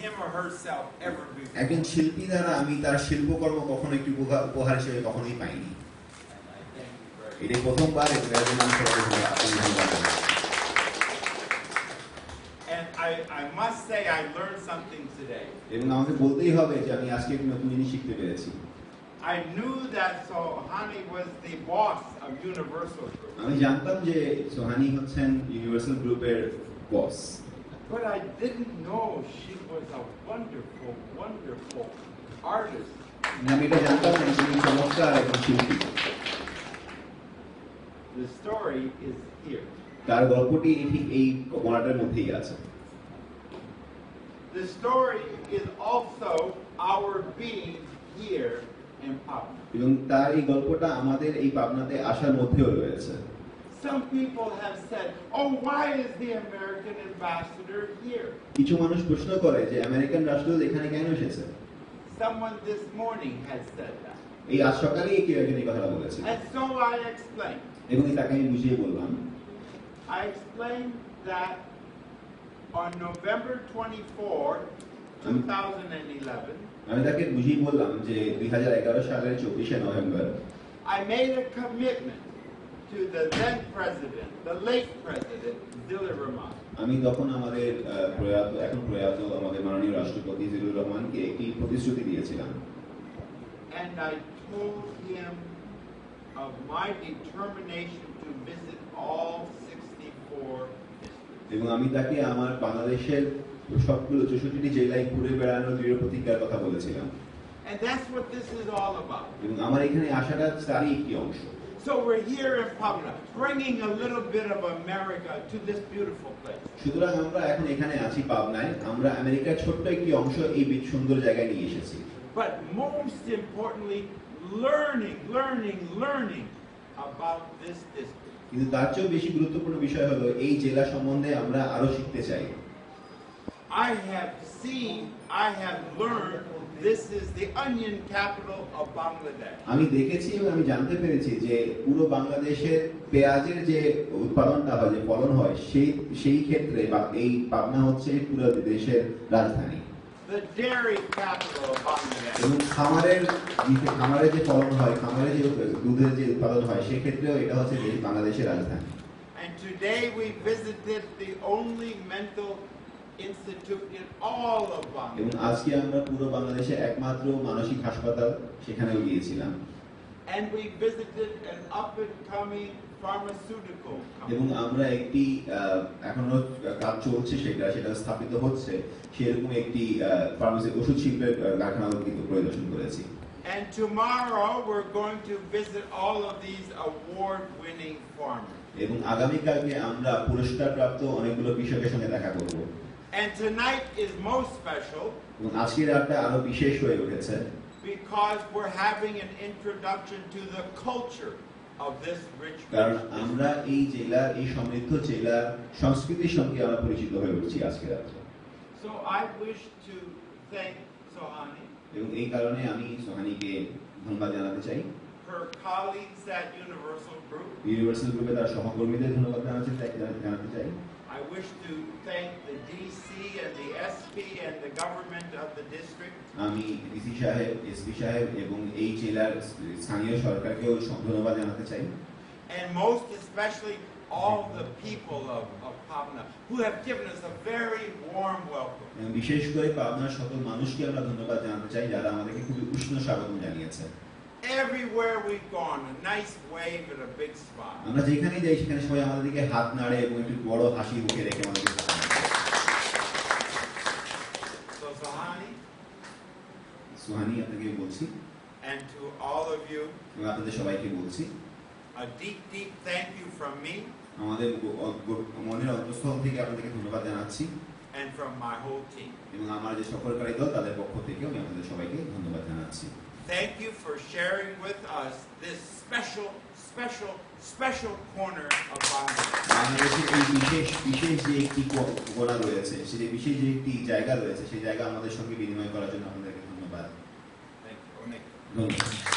him or herself ever before. একজন শিল্পী দ্বারা আমি তার শিল্পকর্ম কখনো একটি উপহার হিসেবে কখনোই পাইনি। এটাই প্রথমবার। And I must say I learned something today. এবং আমাকে বলতেই হবে যে আমি আজকে একটি নতুন জিনিস শিখতে পেরেছি। I knew that Sohani was the boss of Universal Group. আমি জানতাম যে সোহানি হচ্ছেন ইউনিভার্সাল গ্রুপের বস। But I didn't know she was a wonderful, wonderful artist. আমি এটা জানতাম না তিনি চমৎকার একজন শিল্পী। The story is here. তার গল্পটি ঠিক এই কোণাটার মধ্যেই আছে। The story is also our being here in Pabna. এবং তার এই গল্পটা আমাদের এই পাবনাতে আসার মধ্যেও রয়েছে। Some people have said, "Oh, why is the American ambassador here?" কিছু মানুষ প্রশ্ন করে যে আমেরিকান রাষ্ট্রদূত এখানে কেন এসেছে? Someone this morning has said that. এই আজ সকালেই কেউ একজন এই কথাটা বলেছে। And so I explained. এবং তাকে আমি বুঝিয়ে বললাম। I explained that on November 24, 2011, আমি তাকে বুঝিয়ে বললাম যে 2011 সালের 24শে November I made a commitment to the then president, the late president, Zillur Rahman. আমি তখন আমাদের এখন প্রয়াত আমাদের মাননীয় রাষ্ট্রপতি জিল্লুর রহমানকে একটি প্রতিশ্রুতি দিয়েছিলাম। And I told him of my determination to visit all 64 districts. এবং আমি তাকে আমার বাংলাদেশের সবগুলো 64টি জেলায় ঘুরে বেড়ানোর দৃঢ় প্রতিজ্ঞার কথা বলেছিলাম। And that's what this is all about. এবং আমার এখানে আসাটা তারই একটি অংশ। So we're here in Pabna, bringing a little bit of America to this beautiful place. সুতরাং আমরা এখন এখানে আছি পাবনায়, আমরা আমেরিকার ছোট্ট একটি অংশ এই সুন্দর জায়গায় নিয়ে এসেছি। But most importantly, learning about this district. কিন্তু তার চেয়েও বেশি গুরুত্বপূর্ণ বিষয় হলো এই জেলা সম্বন্ধে আমরা আরো শিখতে চাই। I have learned this is the onion capital of Bangladesh. আমি দেখেছি এবং আমি জানতে পেরেছি যে পুরো বাংলাদেশের পেঁয়াজের যে উৎপাদনটা হয়, যে ফলন হয়, সেই ক্ষেত্রে এই পাবনা হচ্ছে পুরো দেশের রাজধানী। The dairy capital of Bangladesh. এবং খামারের যে ফলন হয়, খামারের যে দুধের যে উৎপাদন হয়, সেক্ষেত্রেও এটা হচ্ছে বাংলাদেশের রাজধানী। And today we visited the only mental institute in all of Bangladesh. এবং আজকে আমরা পুরো বাংলাদেশে একমাত্র মানসিক হাসপাতাল সেখানেও গিয়েছিলাম। And we visited an up-and-coming pharmaceutical এবং company. আমরা একটি এখনো কাজ চলছে সেটা স্থাপিত হচ্ছে সেরকম একটি ফার্মেসি ওষুধ শিল্পের কারখানাও কিন্তু পরিদর্শন করেছি। And tomorrow we're going to visit all of these award-winning farmers. এবং আগামীকালকে আমরা পুরস্কারপ্রাপ্ত অনেকগুলো কৃষকের সঙ্গে দেখা করব। And tonight is most special এবং আজকের রাতটা আরো বিশেষ হয়ে উঠেছে because we're having an introduction to the culture of this rich কারণ district. আমরা এই জেলার, এই সমৃদ্ধ জেলার সংস্কৃতির সঙ্গে আমরা পরিচিত হয়ে উঠছি আজকে রাত্রে। So I wish to thank Sohani, এবং এই কারণে আমি সোহানিকে ধন্যবাদ জানাতে চাই। her colleagues at Universal Group. Universal গ্রুপে তার সহকর্মীদের ধন্যবাদ জানাতে চাই। I wish to thank the DC and the SP and the government of the district. আমি ডিসি সাহেব, এসপি সাহেব এবং এই জেলার স্থানীয় সরকারকেও ধন্যবাদ জানাতে চাই। And most especially all the people of Pabna who have given us a very warm welcome. এবং বিশেষ করে পাবনার সকল মানুষকে আমরা ধন্যবাদ জানাতে চাই যারা আমাদেরকে খুবই উষ্ণ স্বাগত জানিয়েছে। Everywhere we've gone, a nice wave and a big smile. আমরা যেখানেই যাই সেখানে সবাই আমাদের দিকে হাত নাড়ে এবং একটু বড় হাসি মুখে রেখে আমাদেরকে So সোহানি আপনাকে বলছি and to all of you, এবং আপনাদের সবাইকে বলছি a deep thank you from me আমাদের মনের অন্তঃস্থল থেকে আপনাদেরকে ধন্যবাদ জানাচ্ছি and from my whole team. এবং আমার যে সফরকারী দল তাদের পক্ষ থেকেও আমি আপনাদের সবাইকে ধন্যবাদ জানাচ্ছি। Thank you for sharing with us this special corner of Bangladesh. বাংলাদেশের এই বিশেষ যে একটি কোণা রয়েছে, সেই বিশেষ যে একটি জায়গা রয়েছে, সেই জায়গা আমাদের সঙ্গে বিনিময় করার জন্য আপনাদেরকে ধন্যবাদ। Thank you. ধন্যবাদ।